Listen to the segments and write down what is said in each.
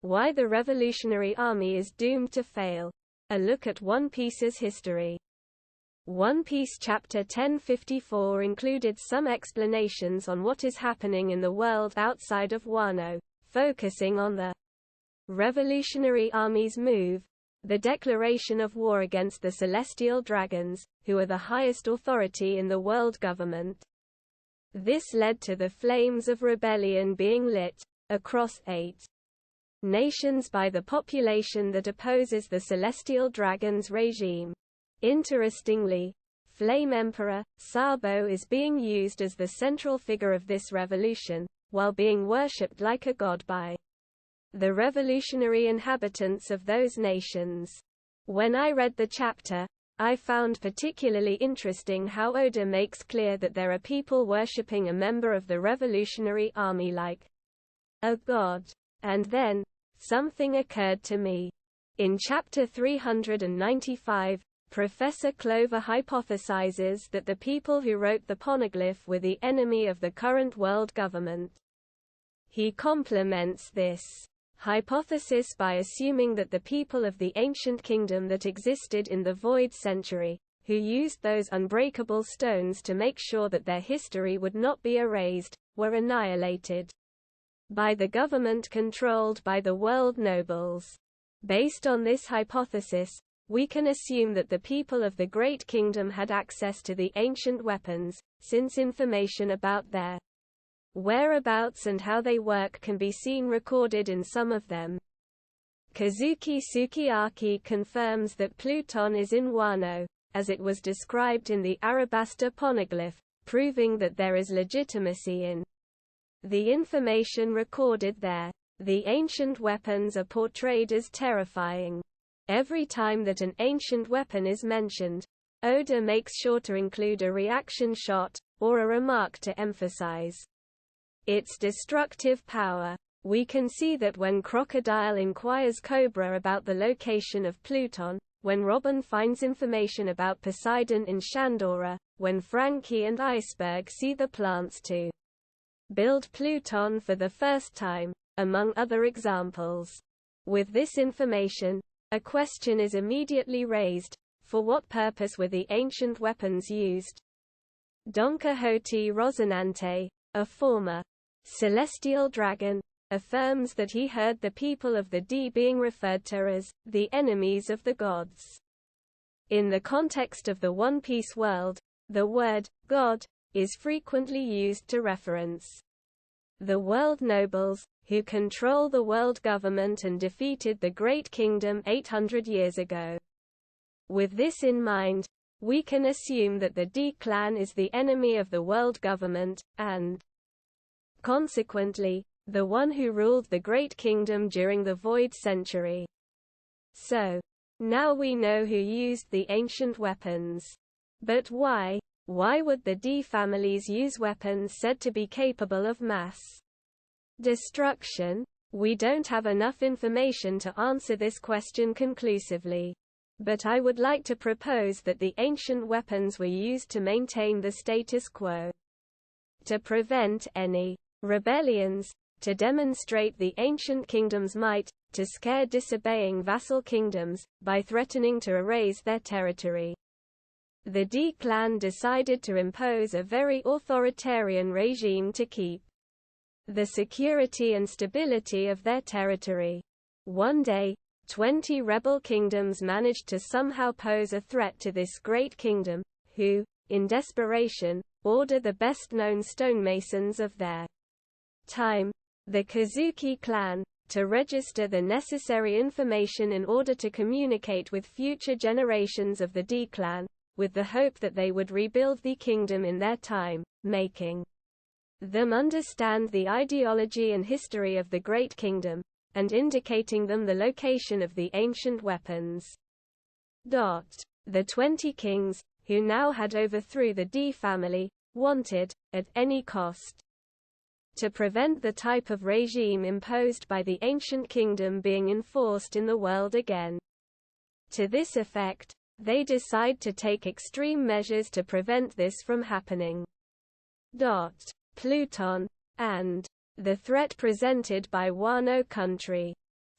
Why the Revolutionary Army is doomed to fail. A look at One Piece's history. One Piece Chapter 1054 included some explanations on what is happening in the world outside of Wano, focusing on the Revolutionary Army's move, the declaration of war against the Celestial Dragons, who are the highest authority in the world government. This led to the flames of rebellion being lit across 8 nations by the population that opposes the Celestial Dragons regime. Interestingly, Flame Emperor Sabo is being used as the central figure of this revolution, while being worshipped like a god by the revolutionary inhabitants of those nations. When I read the chapter, I found particularly interesting how Oda makes clear that there are people worshipping a member of the Revolutionary Army like a god. And then, something occurred to me. In Chapter 395, Professor Clover hypothesizes that the people who wrote the poneglyph were the enemy of the current world government. He complements this hypothesis by assuming that the people of the ancient kingdom that existed in the Void Century, who used those unbreakable stones to make sure that their history would not be erased, were annihilated by the government controlled by the world nobles. Based on this hypothesis, we can assume that the people of the Great Kingdom had access to the ancient weapons, since information about their whereabouts and how they work can be seen recorded in some of them. Kazuki Sukiyaki confirms that Pluton is in Wano, as it was described in the Arabasta poneglyph, proving that there is legitimacy in the information recorded there. The ancient weapons are portrayed as terrifying. Every time that an ancient weapon is mentioned, Oda makes sure to include a reaction shot, or a remark to emphasize its destructive power. We can see that when Crocodile inquires Cobra about the location of Pluton, when Robin finds information about Poseidon in Shandora, when Frankie and Iceberg see the plants to build Pluton for the first time, among other examples. With this information, a question is immediately raised: for what purpose were the ancient weapons used? Don Quixote Rocinante, a former celestial dragon, affirms that he heard the people of the D being referred to as the enemies of the gods. In the context of the One Piece world, the word god is frequently used to reference the world nobles, who control the world government and defeated the Great Kingdom 800 years ago. With this in mind, we can assume that the D clan is the enemy of the world government, and consequently, the one who ruled the Great Kingdom during the Void Century. So, now we know who used the ancient weapons. But why? Why would the D families use weapons said to be capable of mass destruction? We don't have enough information to answer this question conclusively. But I would like to propose that the ancient weapons were used to maintain the status quo, to prevent any rebellions, to demonstrate the ancient kingdom's might, to scare disobeying vassal kingdoms, by threatening to erase their territory. The D clan decided to impose a very authoritarian regime to keep the security and stability of their territory. One day, 20 rebel kingdoms managed to somehow pose a threat to this great kingdom, who, in desperation, order the best-known stonemasons of their time, the Kazuki clan, to register the necessary information in order to communicate with future generations of the D clan, with the hope that they would rebuild the kingdom in their time, making them understand the ideology and history of the Great Kingdom, and indicating them the location of the ancient weapons. The 20 kings, who now had overthrew the D family, wanted, at any cost, to prevent the type of regime imposed by the ancient kingdom being enforced in the world again. To this effect, they decide to take extreme measures to prevent this from happening. Pluton, and the threat presented by Wano country.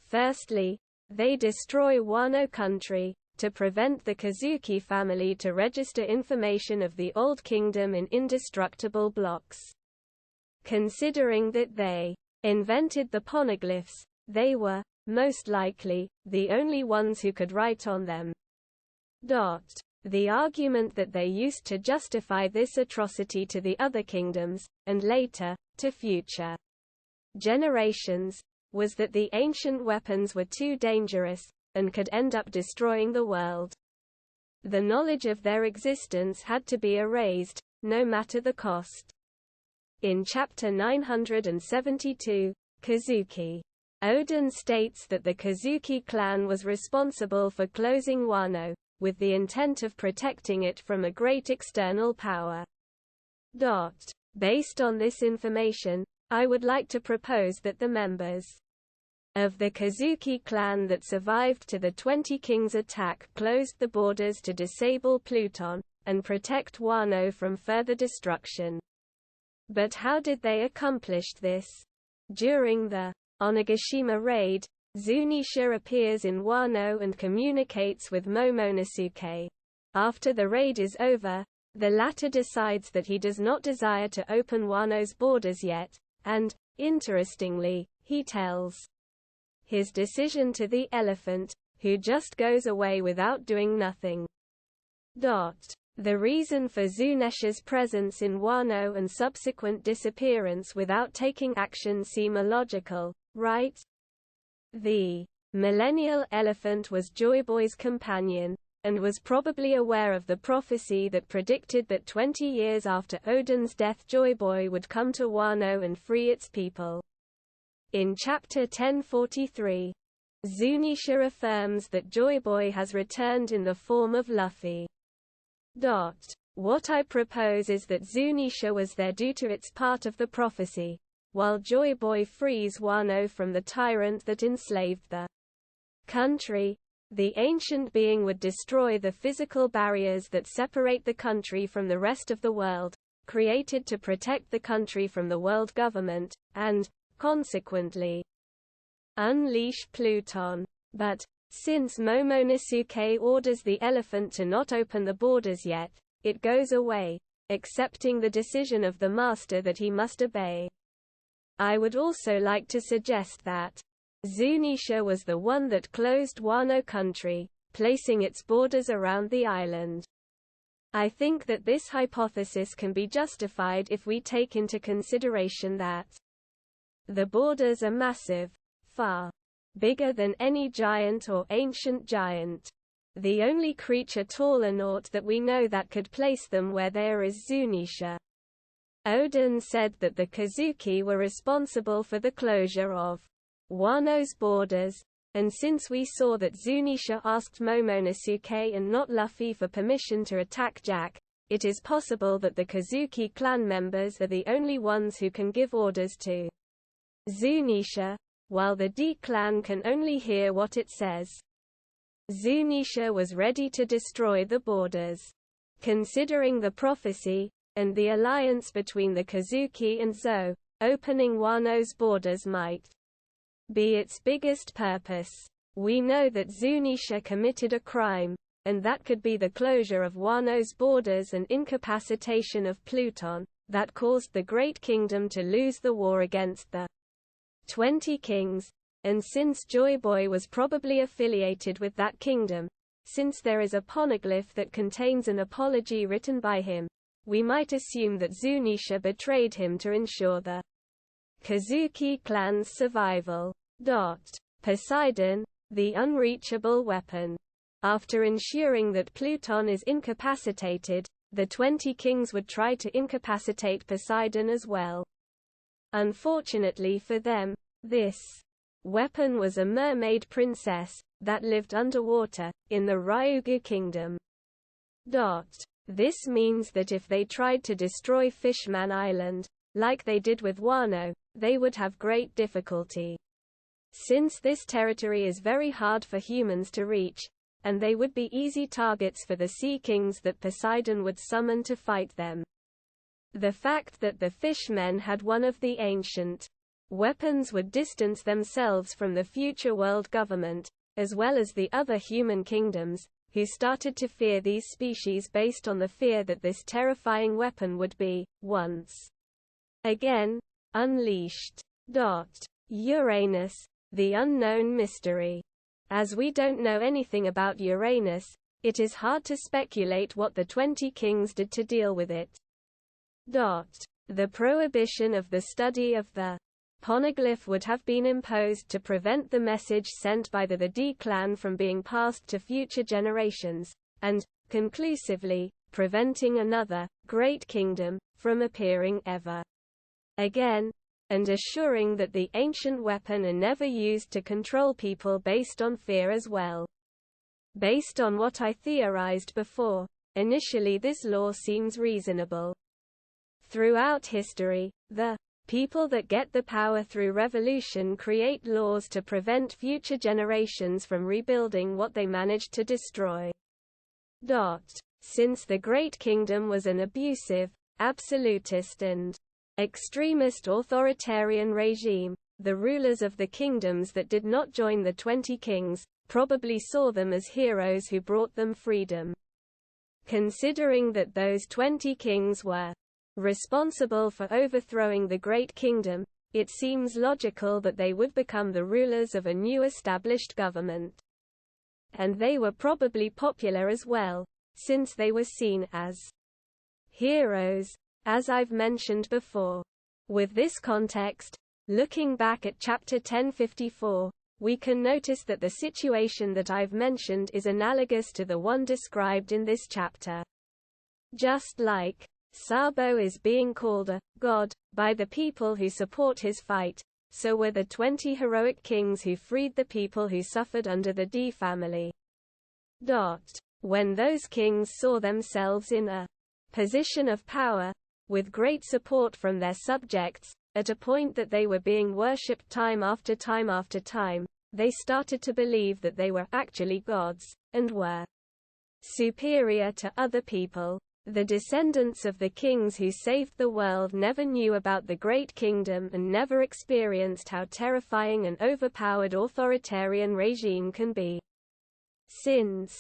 Firstly, they destroy Wano country, to prevent the Kazuki family to register information of the Old Kingdom in indestructible blocks. Considering that they invented the poneglyphs, they were, most likely, the only ones who could write on them. The argument that they used to justify this atrocity to the other kingdoms, and later, to future generations, was that the ancient weapons were too dangerous, and could end up destroying the world. The knowledge of their existence had to be erased, no matter the cost. In Chapter 972, Kazuki, Oden states that the Kazuki clan was responsible for closing Wano, with the intent of protecting it from a great external power. Based on this information, I would like to propose that the members of the Kazuki clan that survived to the 20 Kings attack closed the borders to disable Pluton, and protect Wano from further destruction. But how did they accomplish this? During the Onigashima raid, Zunisha appears in Wano and communicates with Momonosuke. After the raid is over, the latter decides that he does not desire to open Wano's borders yet, and, interestingly, he tells his decision to the elephant, who just goes away without doing nothing. The reason for Zunisha's presence in Wano and subsequent disappearance without taking action seem illogical, right? The millennial elephant was Joyboy's companion, and was probably aware of the prophecy that predicted that 20 years after Oden's death Joyboy would come to Wano and free its people. In Chapter 1043, Zunisha affirms that Joyboy has returned in the form of Luffy. What I propose is that Zunisha was there due to its part of the prophecy, while Joyboy frees Wano from the tyrant that enslaved the country. The ancient being would destroy the physical barriers that separate the country from the rest of the world, created to protect the country from the world government, and, consequently, unleash Pluton. But, since Momonosuke orders the elephant to not open the borders yet, it goes away, accepting the decision of the master that he must obey. I would also like to suggest that Zunisha was the one that closed Wano country, placing its borders around the island. I think that this hypothesis can be justified if we take into consideration that the borders are massive, far bigger than any giant or ancient giant. The only creature taller naught that we know that could place them where there is Zunisha. Oden said that the Kazuki were responsible for the closure of Wano's borders, and since we saw that Zunisha asked Momonosuke and not Luffy for permission to attack Jack, it is possible that the Kazuki clan members are the only ones who can give orders to Zunisha, while the D clan can only hear what it says. Zunisha was ready to destroy the borders. Considering the prophecy, and the alliance between the Kazuki and Zou, opening Wano's borders might be its biggest purpose. We know that Zunisha committed a crime, and that could be the closure of Wano's borders and incapacitation of Pluton, that caused the Great Kingdom to lose the war against the 20 Kings, and since Joyboy was probably affiliated with that kingdom, since there is a poneglyph that contains an apology written by him, we might assume that Zunisha betrayed him to ensure the Kazuki clan's survival. Poseidon, the unreachable weapon. After ensuring that Pluton is incapacitated, the 20 Kings would try to incapacitate Poseidon as well. Unfortunately for them, this weapon was a mermaid princess that lived underwater, in the Ryugu Kingdom. This means that if they tried to destroy Fishman Island, like they did with Wano, they would have great difficulty. Since this territory is very hard for humans to reach, and they would be easy targets for the Sea Kings that Poseidon would summon to fight them. The fact that the Fishmen had one of the ancient weapons would distance themselves from the future world government, as well as the other human kingdoms, who started to fear these species based on the fear that this terrifying weapon would be, once again, unleashed. Uranus, the unknown mystery. As we don't know anything about Uranus, it is hard to speculate what the 20 kings did to deal with it. The prohibition of the study of the poneglyph would have been imposed to prevent the message sent by the D clan from being passed to future generations, and, conclusively, preventing another great kingdom from appearing ever again, and assuring that the ancient weapon are never used to control people based on fear as well. Based on what I theorized before, initially this law seems reasonable. Throughout history, the people that get the power through revolution create laws to prevent future generations from rebuilding what they managed to destroy. Since the Great Kingdom was an abusive, absolutist and extremist authoritarian regime, the rulers of the kingdoms that did not join the 20 kings probably saw them as heroes who brought them freedom. Considering that those 20 kings were responsible for overthrowing the Great Kingdom, it seems logical that they would become the rulers of a new established government. And they were probably popular as well, since they were seen as heroes, as I've mentioned before. With this context, looking back at chapter 1054, we can notice that the situation that I've mentioned is analogous to the one described in this chapter. Just like Sabo is being called a god by the people who support his fight, so were the 20 heroic kings who freed the people who suffered under the D family. When those kings saw themselves in a position of power, with great support from their subjects, at a point that they were being worshipped time after time after time, they started to believe that they were actually gods, and were superior to other people. The descendants of the kings who saved the world never knew about the Great Kingdom and never experienced how terrifying an overpowered authoritarian regime can be. Since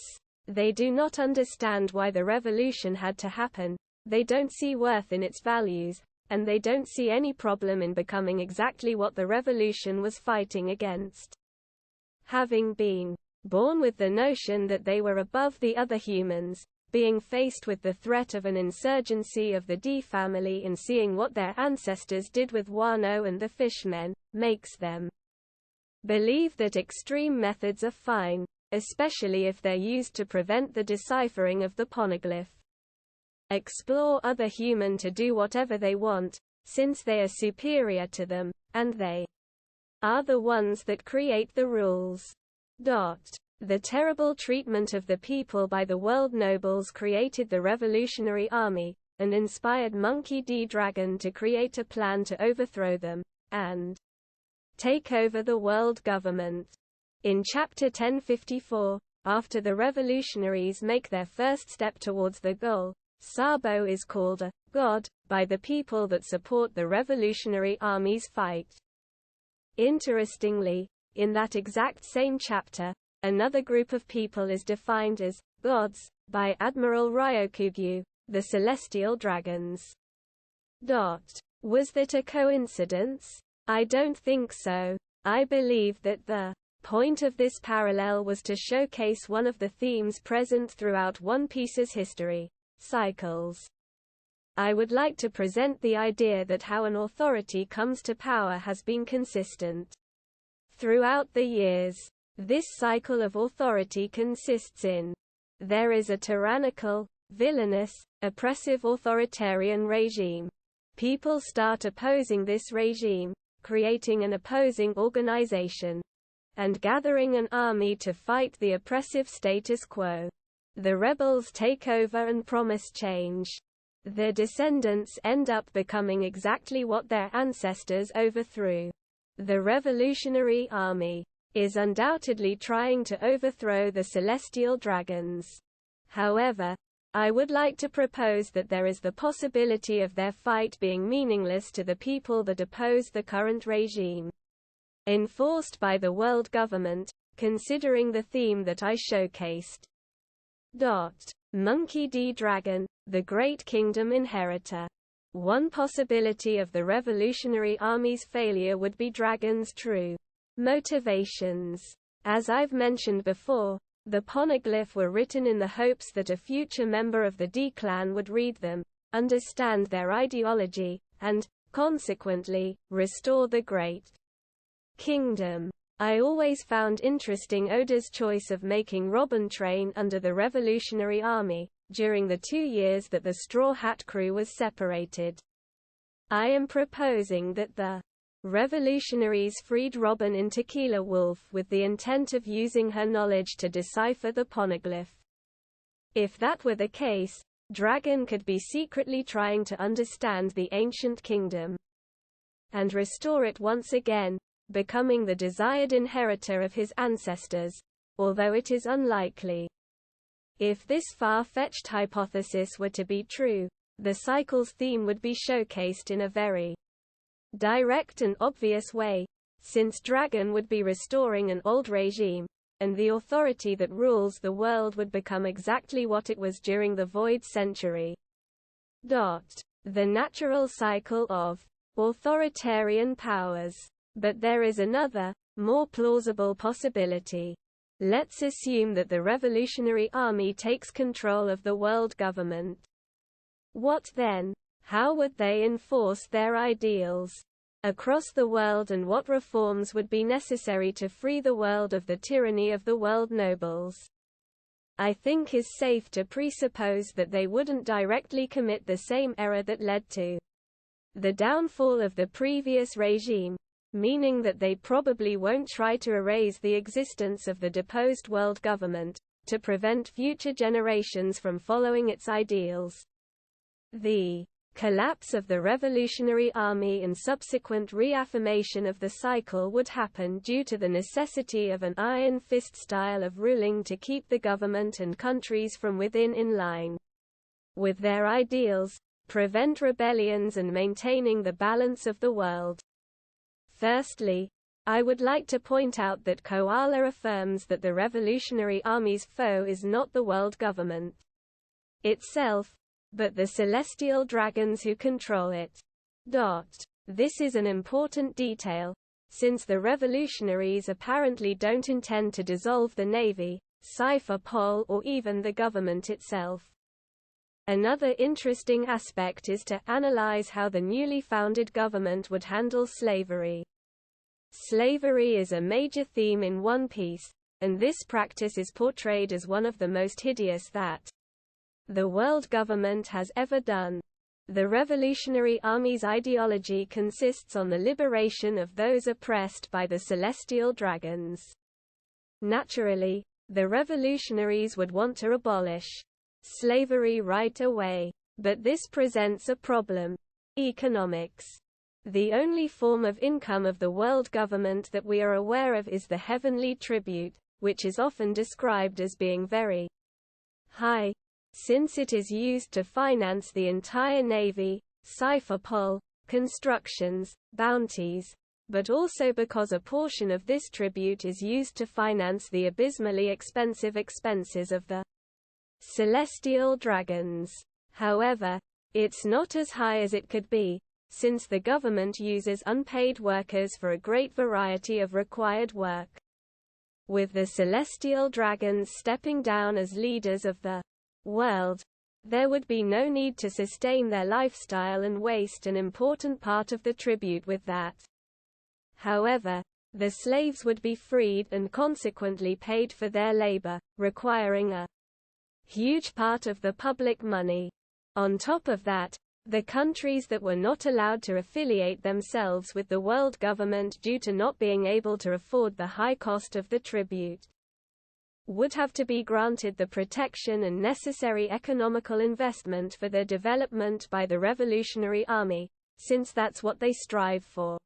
they do not understand why the revolution had to happen, they don't see worth in its values, and they don't see any problem in becoming exactly what the revolution was fighting against. Having been born with the notion that they were above the other humans, being faced with the threat of an insurgency of the D family and seeing what their ancestors did with Wano and the fishmen, makes them believe that extreme methods are fine, especially if they're used to prevent the deciphering of the poneglyph. Explore other human to do whatever they want, since they are superior to them, and they are the ones that create the rules. The terrible treatment of the people by the world nobles created the Revolutionary Army, and inspired Monkey D. Dragon to create a plan to overthrow them, and take over the world government. In chapter 1054, after the revolutionaries make their first step towards the goal, Sabo is called a god by the people that support the Revolutionary Army's fight. Interestingly, in that exact same chapter, another group of people is defined as gods by Admiral Ryokugyu, the Celestial Dragons. Was that a coincidence? I don't think so. I believe that the point of this parallel was to showcase one of the themes present throughout One Piece's history: cycles. I would like to present the idea that how an authority comes to power has been consistent throughout the years. This cycle of authority consists in: there is a tyrannical, villainous, oppressive authoritarian regime. People start opposing this regime, creating an opposing organization, and gathering an army to fight the oppressive status quo. The rebels take over and promise change. Their descendants end up becoming exactly what their ancestors overthrew. The Revolutionary Army is undoubtedly trying to overthrow the Celestial Dragons. However, I would like to propose that there is the possibility of their fight being meaningless to the people that oppose the current regime enforced by the world government, considering the theme that I showcased. Monkey D. Dragon, the Great Kingdom Inheritor. One possibility of the Revolutionary Army's failure would be Dragon's true motivations. As I've mentioned before, the poneglyph were written in the hopes that a future member of the D clan would read them, understand their ideology, and, consequently, restore the Great Kingdom. I always found interesting Oda's choice of making Robin train under the Revolutionary Army, during the 2 years that the Straw Hat crew was separated. I am proposing that the revolutionaries freed Robin in Tequila Wolf with the intent of using her knowledge to decipher the poneglyph. If that were the case, Dragon could be secretly trying to understand the ancient kingdom and restore it once again, becoming the desired inheritor of his ancestors, although it is unlikely. If this far-fetched hypothesis were to be true, the cycle's theme would be showcased in a very direct and obvious way, since Dragon would be restoring an old regime, and the authority that rules the world would become exactly what it was during the Void Century. The natural cycle of authoritarian powers. But there is another, more plausible possibility. Let's assume that the Revolutionary Army takes control of the world government. What then? How would they enforce their ideals across the world, and what reforms would be necessary to free the world of the tyranny of the world nobles? I think it's safe to presuppose that they wouldn't directly commit the same error that led to the downfall of the previous regime, meaning that they probably won't try to erase the existence of the deposed world government, to prevent future generations from following its ideals. The collapse of the Revolutionary Army and subsequent reaffirmation of the cycle would happen due to the necessity of an iron fist style of ruling to keep the government and countries from within in line with their ideals, prevent rebellions, and maintaining the balance of the world. Firstly, I would like to point out that Koala affirms that the Revolutionary Army's foe is not the world government itself, but the celestial dragons who control it. This is an important detail, since the revolutionaries apparently don't intend to dissolve the Navy, Cypher Pol, or even the government itself. Another interesting aspect is to analyze how the newly founded government would handle slavery. Slavery is a major theme in One Piece, and this practice is portrayed as one of the most hideous that the world government has ever done. The Revolutionary Army's ideology consists on the liberation of those oppressed by the celestial dragons. Naturally, the revolutionaries would want to abolish slavery right away. But this presents a problem: economics. The only form of income of the world government that we are aware of is the heavenly tribute, which is often described as being very high, since it is used to finance the entire Navy, Cypher Pol, constructions, bounties, but also because a portion of this tribute is used to finance the abysmally expensive expenses of the celestial dragons. However, it's not as high as it could be, since the government uses unpaid workers for a great variety of required work. With the celestial dragons stepping down as leaders of the world, there would be no need to sustain their lifestyle and waste an important part of the tribute with that. However, the slaves would be freed and consequently paid for their labor, requiring a huge part of the public money. On top of that, the countries that were not allowed to affiliate themselves with the world government due to not being able to afford the high cost of the tribute would have to be granted the protection and necessary economical investment for their development by the Revolutionary Army, since that's what they strive for.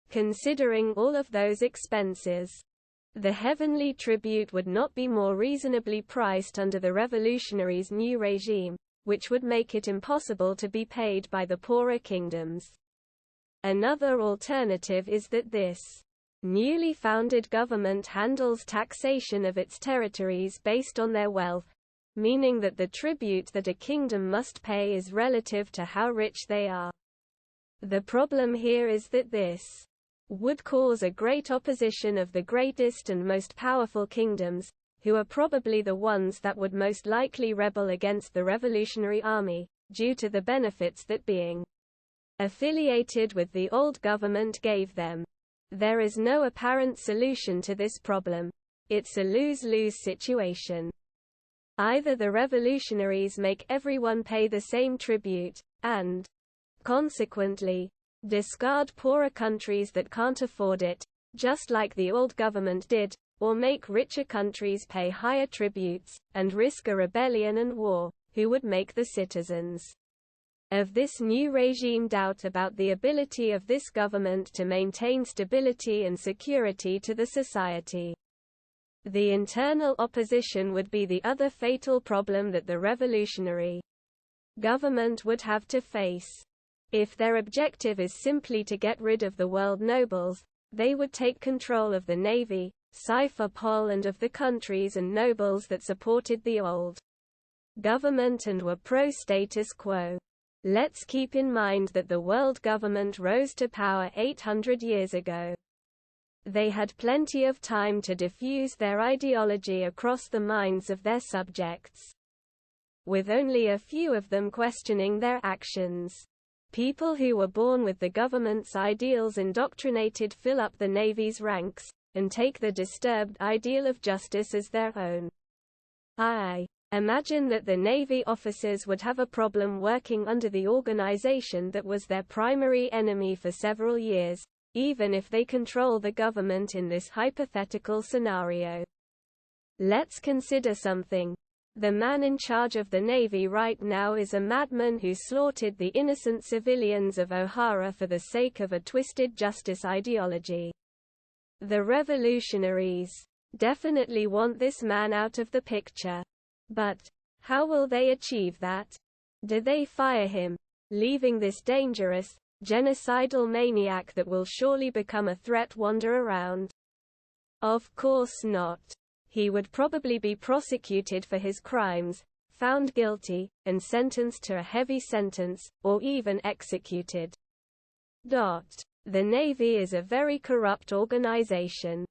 Considering all of those expenses, The heavenly tribute would not be more reasonably priced under the revolutionaries' new regime, which would make it impossible to be paid by the poorer kingdoms. Another alternative is that this newly founded government handles taxation of its territories based on their wealth, meaning that the tribute that a kingdom must pay is relative to how rich they are. The problem here is that this would cause a great opposition of the greatest and most powerful kingdoms, who are probably the ones that would most likely rebel against the revolutionary army, due to the benefits that being affiliated with the old government gave them. There is no apparent solution to this problem. It's a lose-lose situation. Either the revolutionaries make everyone pay the same tribute, and, consequently, discard poorer countries that can't afford it, just like the old government did, or make richer countries pay higher tributes, and risk a rebellion and war, who would make the citizens of this new regime doubt about the ability of this government to maintain stability and security to the society. The internal opposition would be the other fatal problem that the revolutionary government would have to face. If their objective is simply to get rid of the world nobles, they would take control of the navy, cipher poll, and of the countries and nobles that supported the old government and were pro-status quo. Let's keep in mind that the world government rose to power 800 years ago. They had plenty of time to diffuse their ideology across the minds of their subjects, with only a few of them questioning their actions. People who were born with the government's ideals indoctrinated fill up the navy's ranks, and take the disturbed ideal of justice as their own. I imagine that the Navy officers would have a problem working under the organization that was their primary enemy for several years, even if they control the government in this hypothetical scenario. Let's consider something. The man in charge of the Navy right now is a madman who slaughtered the innocent civilians of O'Hara for the sake of a twisted justice ideology. The revolutionaries definitely want this man out of the picture. But how will they achieve that? Do they fire him, leaving this dangerous, genocidal maniac that will surely become a threat wander around? Of course not. He would probably be prosecuted for his crimes, found guilty, and sentenced to a heavy sentence, or even executed. The Navy is a very corrupt organization.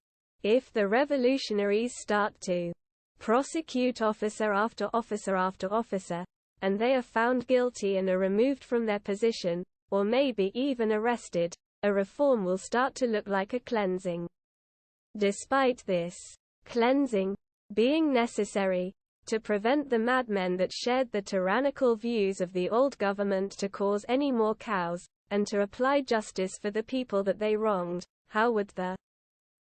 If the revolutionaries start to prosecute officer after officer after officer, and they are found guilty and are removed from their position, or maybe even arrested, a reform will start to look like a cleansing. Despite this cleansing being necessary to prevent the madmen that shared the tyrannical views of the old government to cause any more chaos, and to apply justice for the people that they wronged, how would the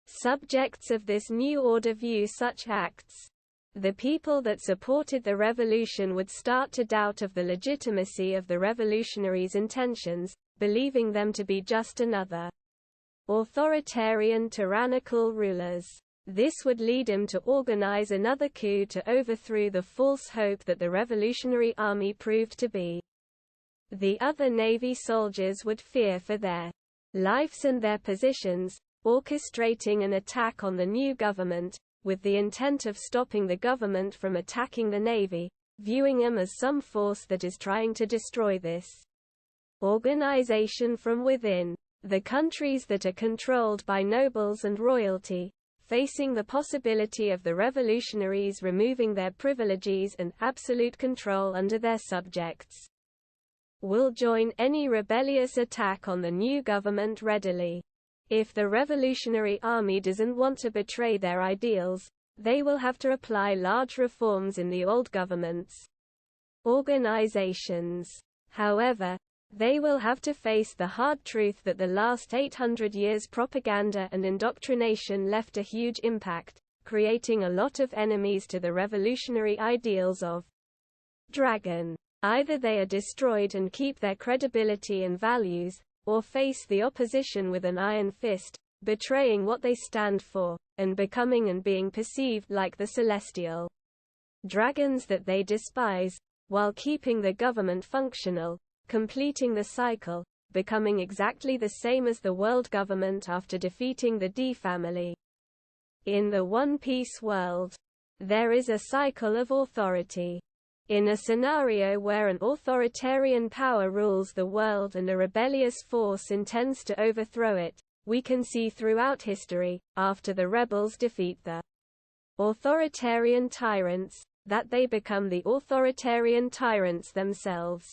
subjects of this new order view such acts? The people that supported the revolution would start to doubt of the legitimacy of the revolutionaries' intentions, believing them to be just another authoritarian tyrannical rulers. This would lead him to organize another coup to overthrow the false hope that the revolutionary army proved to be. The other Navy soldiers would fear for their lives and their positions, orchestrating an attack on the new government, with the intent of stopping the government from attacking the Navy, viewing them as some force that is trying to destroy this organization from within. The countries that are controlled by nobles and royalty, facing the possibility of the revolutionaries removing their privileges and absolute control under their subjects, will join any rebellious attack on the new government readily. If the revolutionary army doesn't want to betray their ideals, they will have to apply large reforms in the old government's organizations. However, they will have to face the hard truth that the last 800 years' propaganda and indoctrination left a huge impact, creating a lot of enemies to the revolutionary ideals of Dragon. Either they are destroyed and keep their credibility and values, or face the opposition with an iron fist, betraying what they stand for, and becoming and being perceived like the celestial dragons that they despise, while keeping the government functional, completing the cycle, becoming exactly the same as the world government after defeating the D family. In the One Piece world, there is a cycle of authority. In a scenario where an authoritarian power rules the world and a rebellious force intends to overthrow it, we can see throughout history, after the rebels defeat the authoritarian tyrants, that they become the authoritarian tyrants themselves.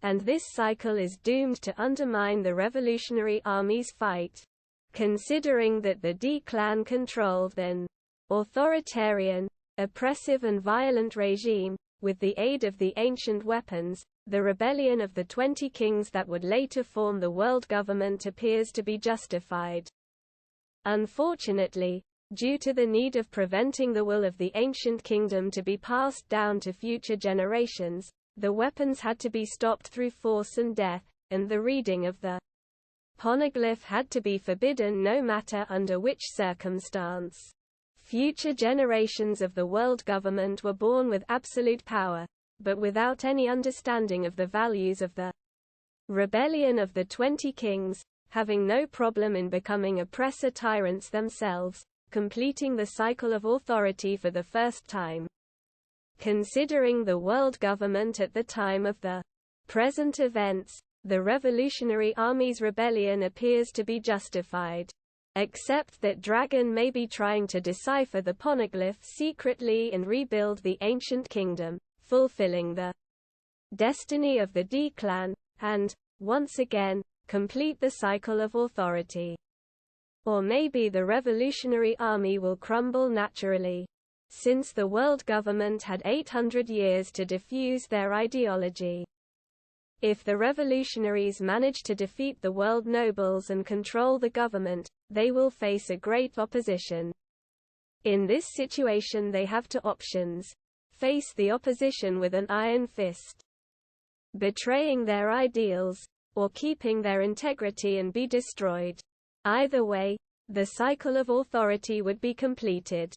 And this cycle is doomed to undermine the Revolutionary Army's fight. Considering that the D-Clan controlled an authoritarian, oppressive and violent regime, with the aid of the ancient weapons, the rebellion of the 20 kings that would later form the world government appears to be justified. Unfortunately, due to the need of preventing the will of the ancient kingdom to be passed down to future generations, the weapons had to be stopped through force and death, and the reading of the poneglyph had to be forbidden no matter under which circumstance. Future generations of the world government were born with absolute power, but without any understanding of the values of the rebellion of the 20 kings, having no problem in becoming oppressor tyrants themselves, completing the cycle of authority for the first time. Considering the world government at the time of the present events, the Revolutionary Army's rebellion appears to be justified. Except that Dragon may be trying to decipher the poneglyph secretly and rebuild the ancient kingdom, fulfilling the destiny of the D-Clan, and, once again, complete the cycle of authority. Or maybe the Revolutionary Army will crumble naturally. Since the world government had 800 years to diffuse their ideology. If the revolutionaries manage to defeat the world nobles and control the government, they will face a great opposition. In this situation they have two options. Face the opposition with an iron fist, betraying their ideals, or keeping their integrity and be destroyed. Either way, the cycle of authority would be completed.